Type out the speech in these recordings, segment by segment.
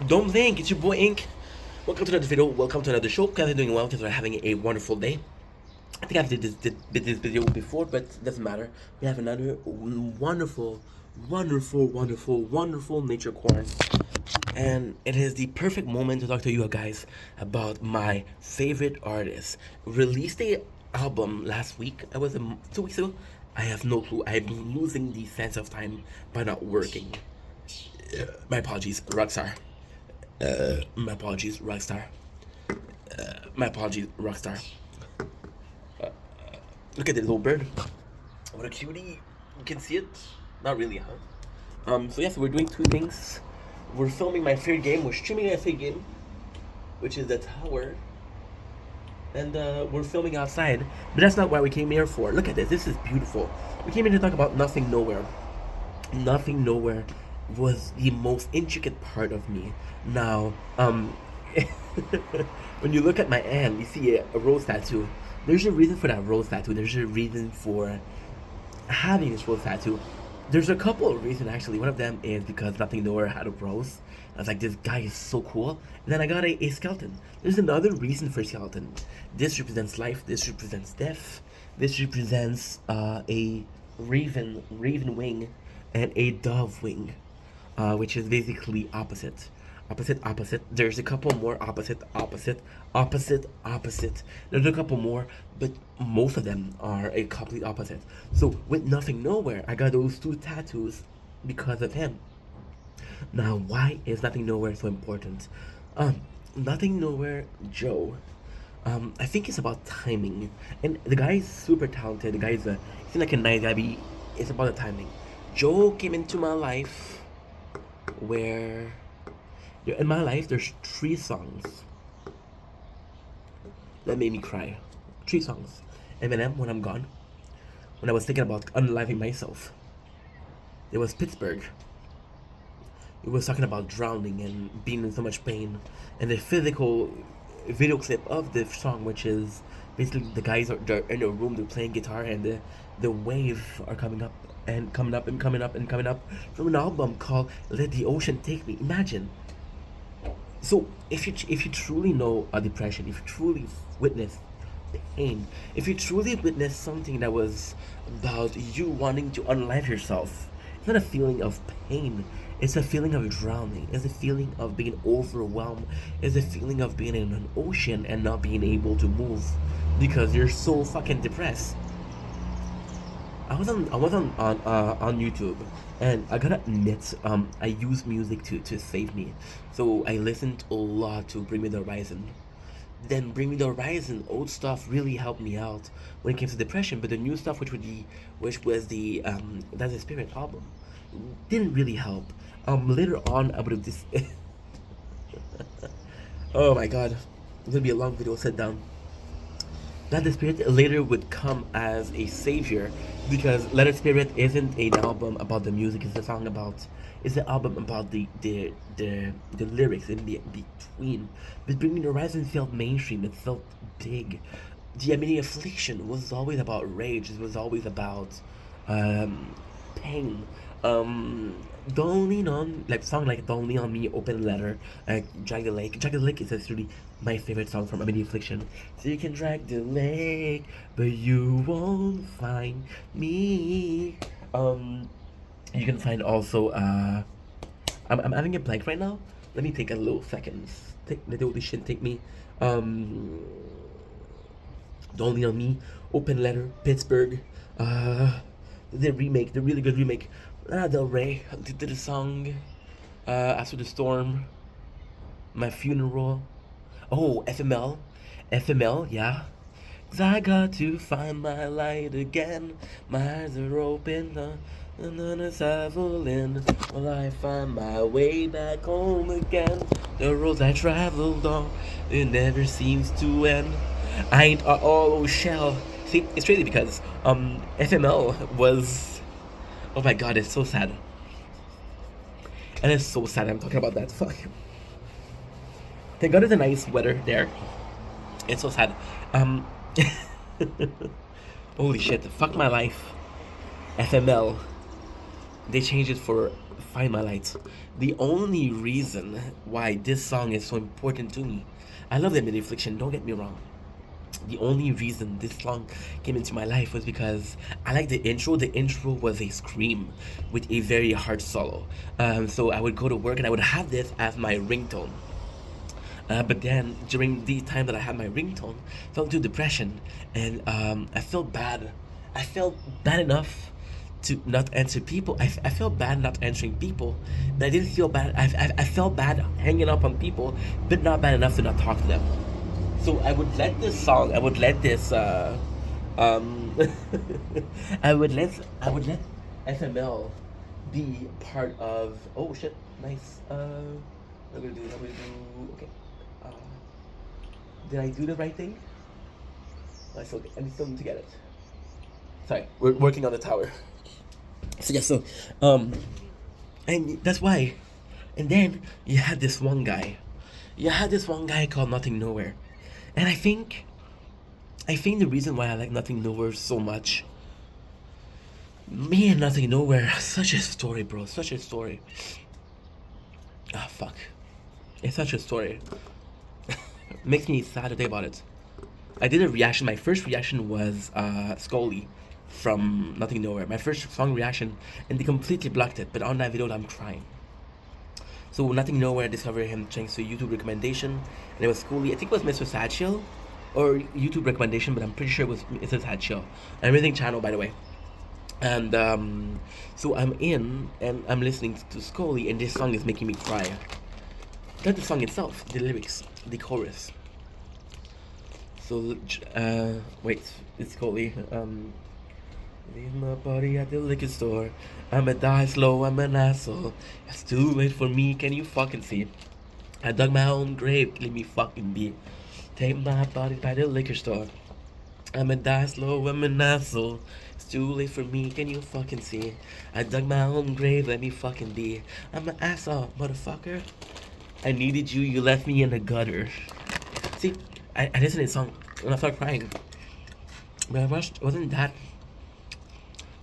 Don't think it's your boy Ink. Welcome to another video. Welcome to another show. Guys are doing well because we're having a wonderful day. I think I've did this video before, but it doesn't matter. We have another wonderful nature corn, and it is the perfect moment to talk to you guys about my favorite artist. Released a album last week. I was 2 weeks ago. I have no clue. I've been losing the sense of time by not working. My apologies, Rockstar. My apologies, Rockstar. My apologies, Rockstar. Look at this little bird. What a cutie. You can see it? Not really, huh? So yes, we're doing two things. We're filming my favorite game. We're streaming my favorite game, which is the tower. And we're filming outside. But that's not what we came here for. Look at this. This is beautiful. We came here to talk about Nothing Nowhere. Nothing Nowhere was the most intricate part of me. Now, when you look at my hand, you see a rose tattoo. There's a reason for that rose tattoo. There's a reason for having this rose tattoo. There's a couple of reasons actually. One of them is because Nothing Nowhere had a rose. I was like, this guy is so cool. And then I got a skeleton. There's another reason for skeleton. This represents life. This represents death. This represents a raven wing and a dove wing, which is basically opposite. Opposite. There's a couple more opposite. There's a couple more, but most of them are a complete opposite. So with Nothing Nowhere, I got those two tattoos because of him. Now, why is Nothing Nowhere so important? Nothing Nowhere Joe. I think it's about timing, and the guy is super talented. The guy is he's like a nice guy. But it's about the timing. Joe came into my life where in my life there's 3 songs that made me cry. 3 songs. Eminem, When I'm Gone. When I was thinking about unaliving myself. There was Pittsburgh. It was talking about drowning and being in so much pain. And the physical video clip of the song, which is basically the guys are they're in a room, they're playing guitar, and the waves are coming up and coming up and coming up and coming up from an album called Let the Ocean Take Me. Imagine. So if you truly know a depression, if you truly witness pain, if you truly witness something that was about you wanting to unalive yourself, it's not a feeling of pain. It's a feeling of drowning. It's a feeling of being overwhelmed. It's a feeling of being in an ocean and not being able to move because you're so fucking depressed. I was on YouTube, and I gotta admit, I use music to save me. So I listened a lot to Bring Me the Horizon. Then Bring Me the Horizon, old stuff really helped me out when it came to depression. But the new stuff, which was the That's the Spirit album, didn't really help. Later on, I would have this. Oh my god, it's gonna be a long video. Sit down. That the Spirit later would come as a savior because Let the Spirit isn't an album about the music. It's a song about. It's an album about the lyrics in between. But Bring Me the Horizon felt mainstream. It felt big. The Amity Affliction was always about rage. It was always about pain. Don't Lean On, like song like Don't Lean On Me, Open Letter, Drag the Lake. Drag the Lake is actually my favorite song from Amity Affliction. So you can drag the lake, but you won't find me. You can find also I'm having a blank right now. Let me take a little second. Let the audition take me. Don't Lean On Me, Open Letter, Pittsburgh, the remake, the really good remake. Del Rey did the song After the Storm, My Funeral. Oh, FML, yeah. 'Cause I got to find my light again. My eyes are open, and then it's traveling. Will I find my way back home again? The roads I traveled on, it never seems to end. I ain't all shell. See, it's crazy because FML was. Oh my god, it's so sad. And it's so sad I'm talking about that. Fuck. Thank god it's a nice weather there. It's so sad. Holy shit, fuck my life. FML. They changed it for find my light. The only reason why this song is so important to me, I love Limited Affliction, don't get me wrong. The only reason this song came into my life was because I like the intro. The intro was a scream with a very hard solo. So I would go to work and I would have this as my ringtone. But then during the time that I had my ringtone, I fell into depression, and I felt bad. I felt bad enough to not answer people. I felt bad not answering people, but I didn't feel bad. I felt bad hanging up on people, but not bad enough to not talk to them. So I would let this song, I would let this, um, I would let FML be part of. Oh shit, nice. Okay. Uh, did I do the right thing? I still need to get it. Sorry, we're working on the tower. So yeah, and that's why. And then you had this one guy. You had this one guy called Nothing Nowhere, and I think the reason why I like Nothing Nowhere so much. Me and Nothing Nowhere, such a story, bro. Such a story. Ah, fuck. It's such a story. Makes me sad to think about it. I did a reaction. My first reaction was Scully from Nothing Nowhere. My first song reaction, and they completely blocked it. But on that video, I'm crying. So Nothing Nowhere, I discovered him thanks to YouTube recommendation, and it was Scully. I think it was Mr. Satchel, or YouTube recommendation, but I'm pretty sure it was Mr. Satchel. Amazing channel, by the way. And so I'm in, and I'm listening to Scully, and this song is making me cry. Not the song itself, the lyrics, the chorus. So, wait, it's Scully. Leave my body at the liquor store. I'ma die slow, I'm an asshole. It's too late for me, can you fucking see? I dug my own grave, let me fucking be. Take my body by the liquor store. I'ma die slow, I'm an asshole. It's too late for me, can you fucking see? I dug my own grave, let me fucking be. I'm an asshole, motherfucker. I needed you, you left me in the gutter. See, I listened to this song and I started crying. But it wasn't that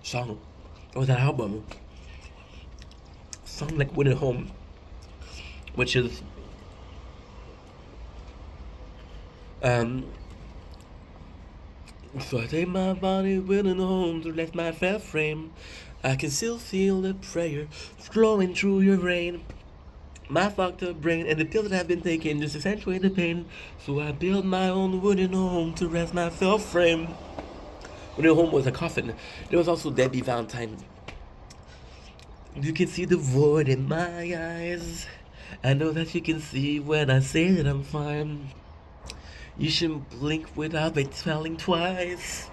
song. It was that album. Song like Winning Home, which is so I take my body winning home to let my fair frame. I can still feel the prayer flowing through your brain. My fucked up brain and the pills that I've been taking just accentuate the pain. So I build my own wooden home to rest my fair frame. Wooden home was a coffin. There was also Debbie Valentine. You can see the void in my eyes. I know that you can see when I say that I'm fine. You shouldn't blink without me telling twice.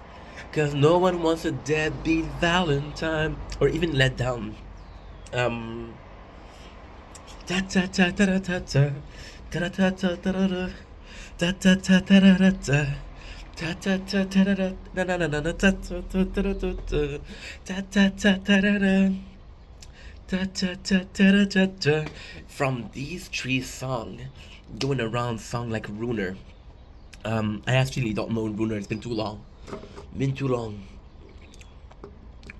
Cause no one wants a deadbeat Valentine. Or even let down. Ta ta ta ta ta ta ta ta ta ta ta ta ta ta ta ta ta ta. Ta ta ta ta ta ta na na na na na ta ta ta ta ta ta ta ta ta ta ta. Da, da, da, da, da, da. From these three songs, going around song like Runer. I actually don't know Runer. It's been too long. Been too long.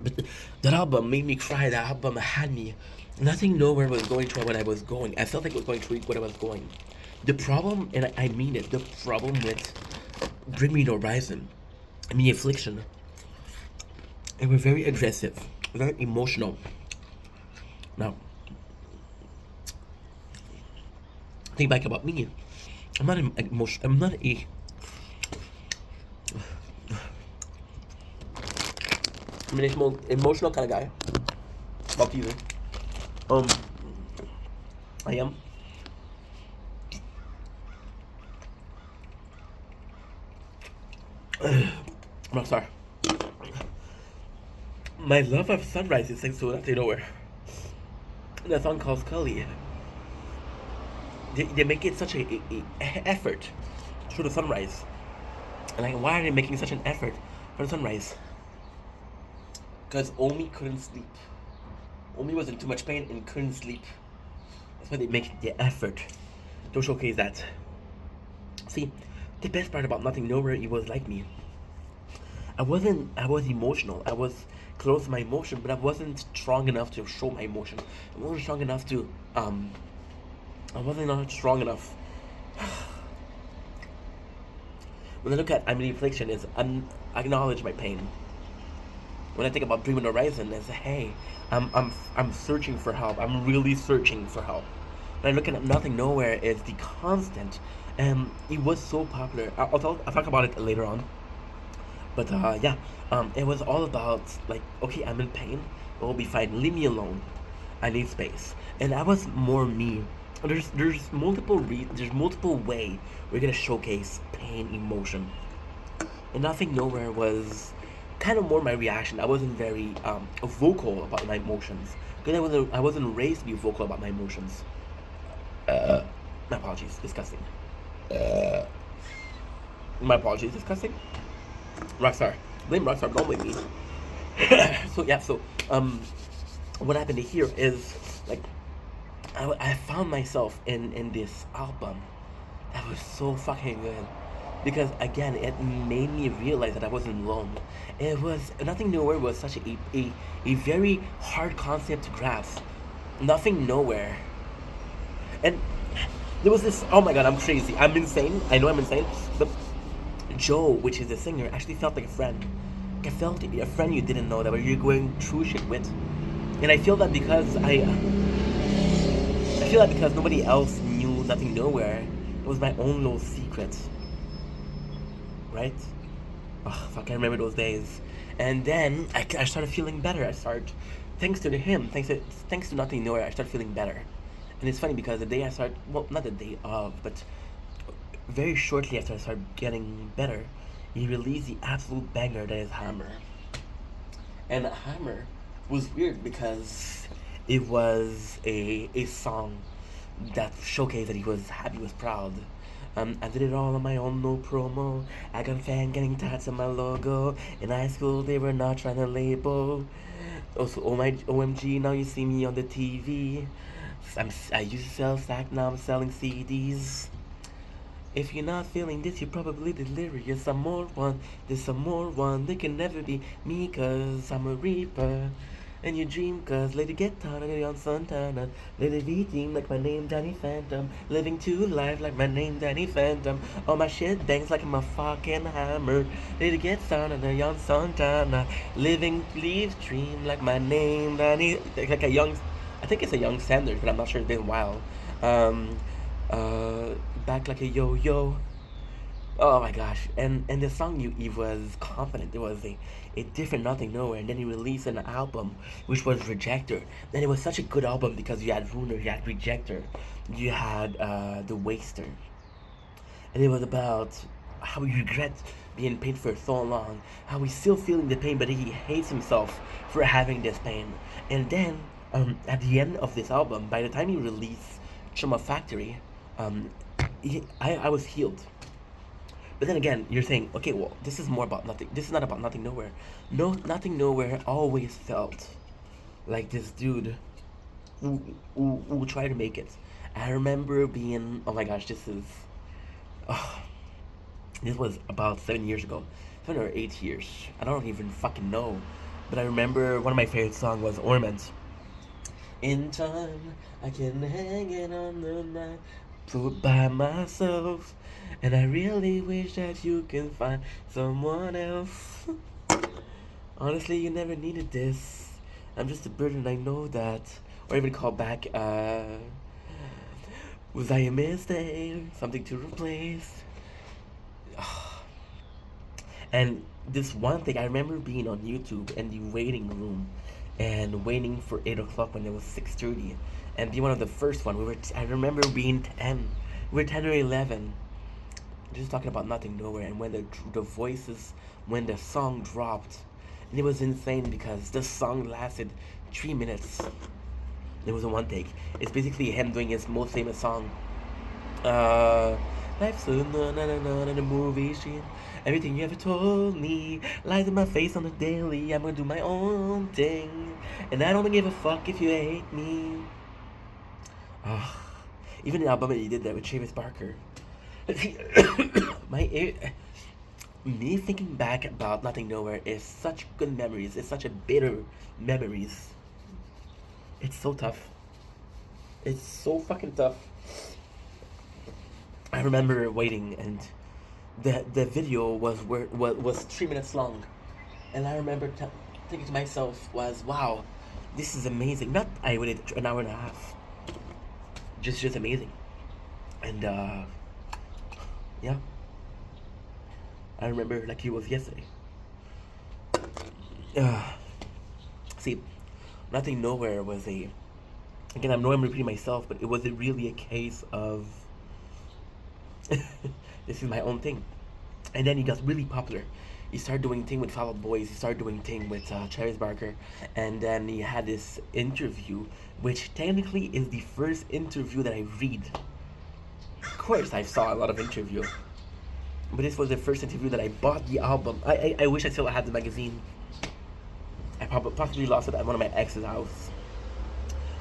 But that album made me cry. That album had me. Nothing Nowhere was going through what I was going. I felt like it was going through what I was going. The problem, and I mean it, the problem with Bring Me the Horizon, I mean Affliction, they were very aggressive, very emotional. Now, think back about me. I'm not an emotion. I'm not a. I'm an emotional kind of guy. About you. I am. I'm not sorry. My love of sunrise is thanks to Nothing Nowhere. That song called Scully. They make it such a effort through the sunrise. And like, why are they making such an effort for the sunrise? Because Omi couldn't sleep. Omi was in too much pain and couldn't sleep. That's why they make the effort to showcase that. See, the best part about Nothing Nowhere, it was like me. I was emotional. I was close my emotion, but I wasn't strong enough to show my emotion. I wasn't strong enough to I wasn't not strong enough. When I look at I'm in affliction, is acknowledge my pain. When I think about Dreaming Horizon, it's hey, I'm searching for help. I'm really searching for help. When I look at Nothing Nowhere, is the constant, and it was so popular. I'll talk about it later on. But yeah, it was all about like, okay, I'm in pain. It will be fine. Leave me alone. I need space. And that was more me. There's multiple way we're gonna showcase pain, emotion, and Nothing Nowhere was kind of more my reaction. I wasn't very vocal about my emotions because I wasn't raised to be vocal about my emotions. My apologies, disgusting. Uh, my apologies, disgusting. Rockstar, blame Rockstar, don't blame me. So yeah, so um, what happened here is like I found myself in this album that was so fucking good because again it made me realize that I wasn't alone. It was Nothing Nowhere was such a very hard concept to grasp. Nothing Nowhere, and there was this. Oh my god, I'm crazy. I'm insane. I know I'm insane, but Joe, which is the singer, actually felt like a friend. Like I felt a friend you didn't know that you're going through shit with, and I feel that because I feel like because nobody else knew Nothing Nowhere, it was my own little secret, right? Oh, fuck, I remember those days. And then I started feeling better. I started, thanks to him, thanks to Nothing Nowhere, I started feeling better. And it's funny because the day I started, well, not the day of, but very shortly after I started getting better, he released the absolute banger that is Hammer. And Hammer was weird because it was a song that showcased that he was happy, was proud. I did it all on my own, no promo. I got a fan getting tats on my logo. In high school, they were not trying to label. Also, oh my OMG, now you see me on the TV. I used to sell sack, now I'm selling CDs. If you're not feeling this, you're probably delirious. I'm more one, there's some more one. They can never be me, cause I'm a reaper. And you dream, cause Lady Get Tired on Santana. Lady V team like my name, Danny Phantom. Living to life like my name, Danny Phantom. All my shit bangs like I'm a fucking hammer. Lady Get Tired on Santana. Living, leave dream like my name, Danny. Like a young, I think it's a young Sanders, but I'm not sure, it's been a while. Um, uh, Back like a yo-yo. Oh my gosh! And the song you he was confident. There was a different Nothing Nowhere, and then he released an album which was Rejector. Then it was such a good album because you had Runer, you had Rejector, you had The Waster, and it was about how he regrets being in pain for so long, how he's still feeling the pain, but he hates himself for having this pain. And then at the end of this album, by the time he released Trauma Factory, um, I was healed. But then again, you're saying, okay, well, this is more about nothing. This is not about Nothing Nowhere. No, Nothing Nowhere always felt like this dude who tried to make it. I remember being, oh my gosh, oh, this was about 7 years ago, 7 or 8 years. I don't even fucking know. But I remember one of my favorite songs was Ornament. In time, I can hang it on the night, put by myself, and I really wish that you can find someone else. Honestly, you never needed this. I'm just a burden, I know that. Or even call back, was I a mistake? Something to replace? And this one thing, I remember being on YouTube in the waiting room and waiting for 8 o'clock when it was 6:30, and be one of the first one. I remember being 10. We were 10 or 11, just talking about Nothing Nowhere, and when the voices, when the song dropped, and it was insane because the song lasted 3 minutes. It was a one take. It's basically him doing his most famous song. Uh, Life's a na in a movie scene. Everything you ever told me lies in my face on the daily. I'm gonna do my own thing, and I don't give a fuck if you hate me. Ah, even the album that he did that with Travis Barker. My ear, Me thinking back about Nothing Nowhere is such good memories. It's such a bitter memories. It's so tough. It's so fucking tough. I remember waiting, and the video was 3 minutes long, and I remember thinking to myself was, wow, this is amazing. Not I waited an hour and a half. Just amazing, and yeah, I remember like it was yesterday. Uh, See, Nothing Nowhere was a, again, I know I'm repeating myself, but it was really a case of this is my own thing. And then he got really popular. He started doing thing with Fall Out Boys. He started doing thing with Travis Barker, and then he had this interview, which technically is the first interview that I read. Of course, I saw a lot of interview, but this was the first interview that I bought the album. I wish I still had the magazine. I possibly lost it at one of my ex's house.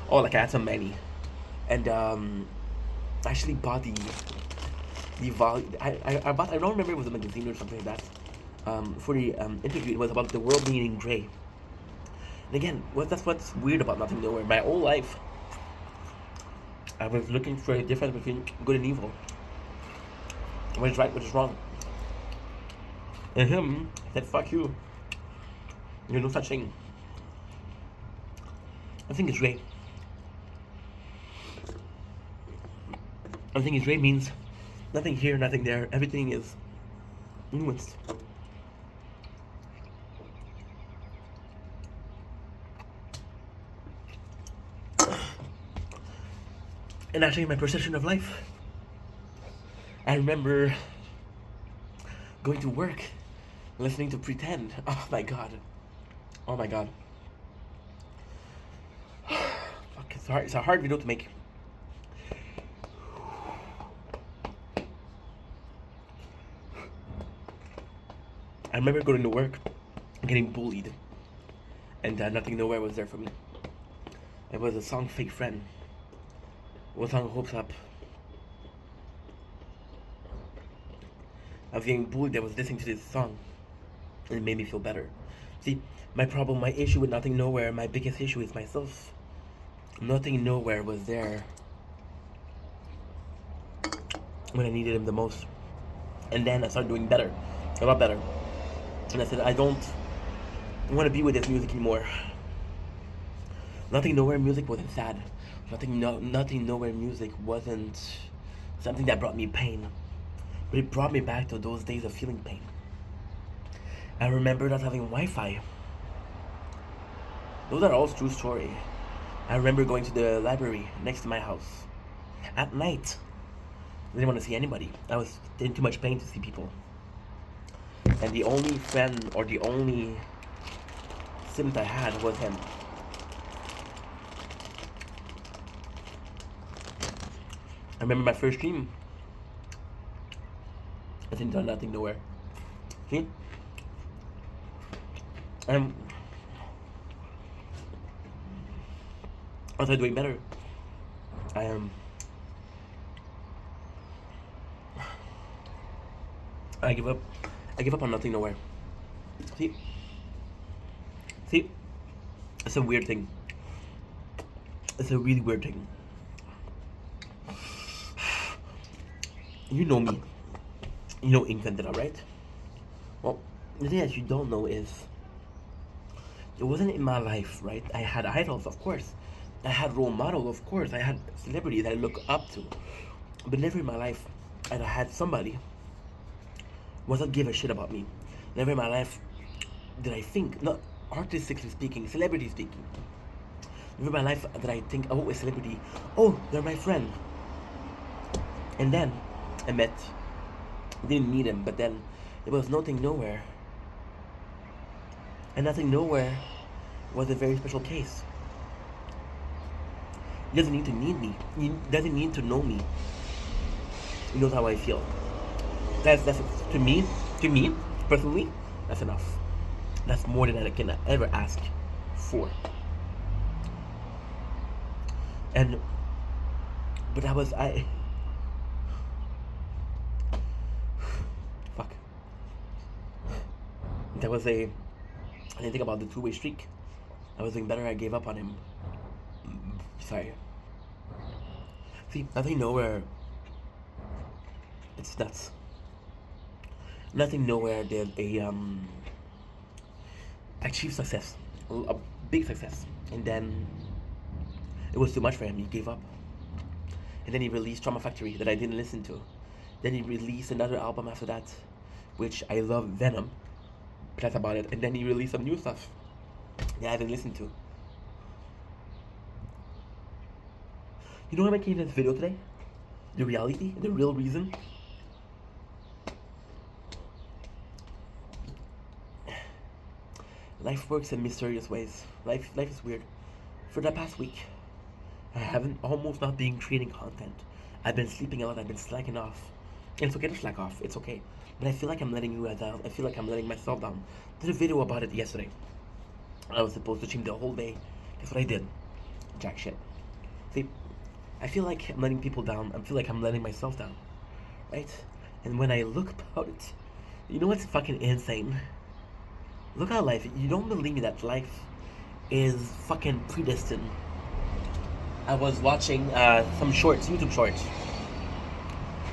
Oh, like I had so many, and I actually bought the volume. I bought. I don't remember if it was a magazine or something like that. For the interview, it was about the world needing Grey. And again, that's what's weird about Nothing Nowhere. My whole life, I was looking for a difference between good and evil. What is right, what is wrong. And him said, "Fuck you. There's no such thing." I think it's Grey. I think it's Grey means nothing here, nothing there. Everything is nuanced. And actually, my perception of life. I remember going to work, listening to Pretend. Oh my god. Oh my god. Fuck, it's hard. It's a hard video to make. I remember going to work, getting bullied, and Nothing Nowhere was there for me. It was a song, Fake Friend. It was on Hopes Up. I was getting bullied. I was listening to this song, and it made me feel better. See, my problem, my issue with Nothing Nowhere, my biggest issue is myself. Nothing Nowhere was there when I needed him the most. And then I started doing better, a lot better. And I said, I don't want to be with this music anymore. Nothing Nowhere music wasn't sad. Nothing Nowhere music wasn't something that brought me pain. But it brought me back to those days of feeling pain. I remember not having Wi-Fi. Those are all true story. I remember going to the library next to my house at night. I didn't want to see anybody. I was in too much pain to see people. And the only friend or the only sim I had was him. I remember my first dream. I didn't do Nothing Nowhere. See? I started doing better. I give up. I give up on Nothing Nowhere. See, it's a weird thing. It's a really weird thing. You know me. You know Ink Vendetta, right? Well, the thing that you don't know is it wasn't in my life, right? I had idols, of course. I had role models, of course. I had celebrities that I look up to. But never in my life had I had somebody was not give a shit about me. Never in my life did I think, not artistically speaking, celebrity speaking. Never in my life did I think, oh, a celebrity, oh, they're my friend. And then I met, didn't meet him, but then there was Nothing Nowhere. And Nothing Nowhere was a very special case. He doesn't need to need me. He doesn't need to know me. He knows how I feel. That's to me personally, that's enough. That's more than I can ever ask for. But that was fuck. There was a, I didn't think about the two-way streak. I was doing better, I gave up on him. Sorry. See, nothing nowhere. It's nuts. Nothing nowhere did achieve success, a big success, and then it was too much for him. He gave up, and then he released Trauma Factory that I didn't listen to. Then he released another album after that, which I love, Venom. But that's about it. And then he released some new stuff that I haven't listened to. You know what I'm making this video today? The reality, the real reason. Life works in mysterious ways. Life is weird. For the past week, I haven't almost not been creating content. I've been sleeping a lot. I've been slacking off. And it's okay to slack off. It's okay. But I feel like I'm letting you guys down. I feel like I'm letting myself down. I did a video about it yesterday. I was supposed to stream the whole day. Guess what I did? Jack shit. See, I feel like I'm letting people down. I feel like I'm letting myself down. Right? And when I look about it, you know what's fucking insane? Look at life. You don't believe me that life is fucking predestined. I was watching some shorts, YouTube shorts,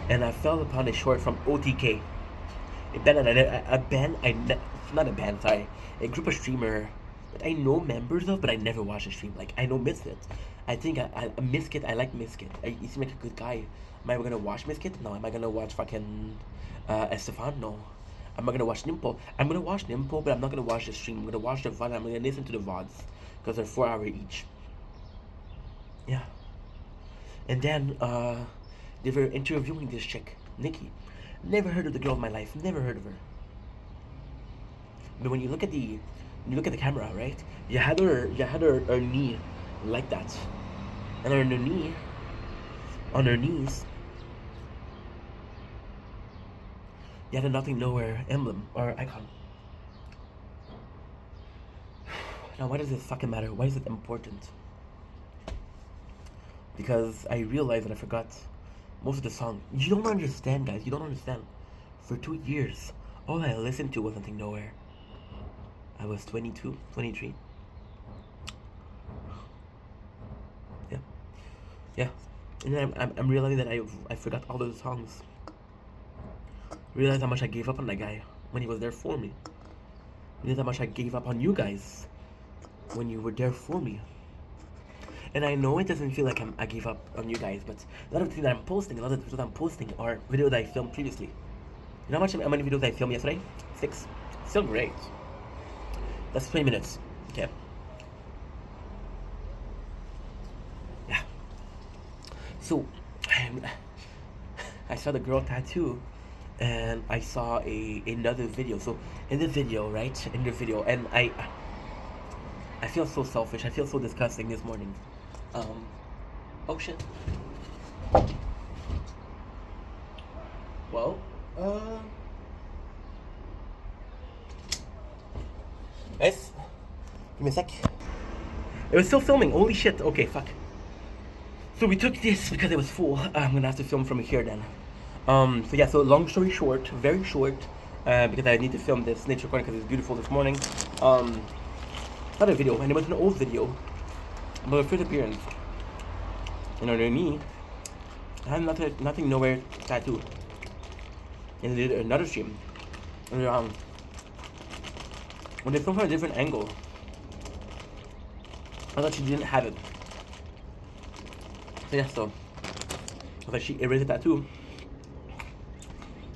and I fell upon a short from OTK. A group of streamer that I know members of, but I never watched a stream. Like, I know Misfit. I think Miskit, I like Miskit. He seems like a good guy. Am I gonna watch Miskit? No. Am I gonna watch fucking Estefan? No. Am I gonna watch Nimpo? I'm gonna watch Nimpo, but I'm not gonna watch the stream. I'm gonna watch the VOD. I'm gonna listen to the VODs because they're 4 hours each. Yeah. And then they were interviewing this chick, Nikki. Never heard of the girl in my life. Never heard of her. But when you look at the camera, right? You had her knee like that, and on her knees. You had a Nothing Nowhere emblem or icon. Now, why does this fucking matter? Why is it important? Because I realized that I forgot most of the song. You don't understand, guys. You don't understand. For 2 years, all I listened to was Nothing Nowhere. I was 22, 23. Yeah. And then I'm realizing that I forgot all those songs. Realize how much I gave up on that guy when he was there for me. Realize how much I gave up on you guys when you were there for me. And I know it doesn't feel like I gave up on you guys, but a lot of things that I'm posting, a lot of videos I'm posting are videos that I filmed previously. You know how many videos I filmed yesterday? 6. Still great. That's 20 minutes. Okay. Yeah. So, I saw the girl tattoo, and I saw another video. So in the video, right? In the video, and I feel so selfish. I feel so disgusting this morning. Oh shit. Well, guys, give me a sec. It was still filming. Holy shit. Okay, fuck. So we took this because it was full. I'm gonna have to film from here then. So yeah, so long story short, very short, because I need to film this nature recording because it's beautiful this morning. Not a video, and it was an old video, but a first appearance. And on her knee, I had Nothing Nowhere tattoo. And they did another stream. And when they filmed from a different angle, I thought she didn't have it. So yeah, so I was like, she erased the tattoo.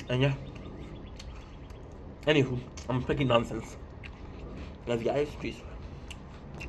And yeah. Anywho, I'm speaking nonsense. Love you guys. Peace.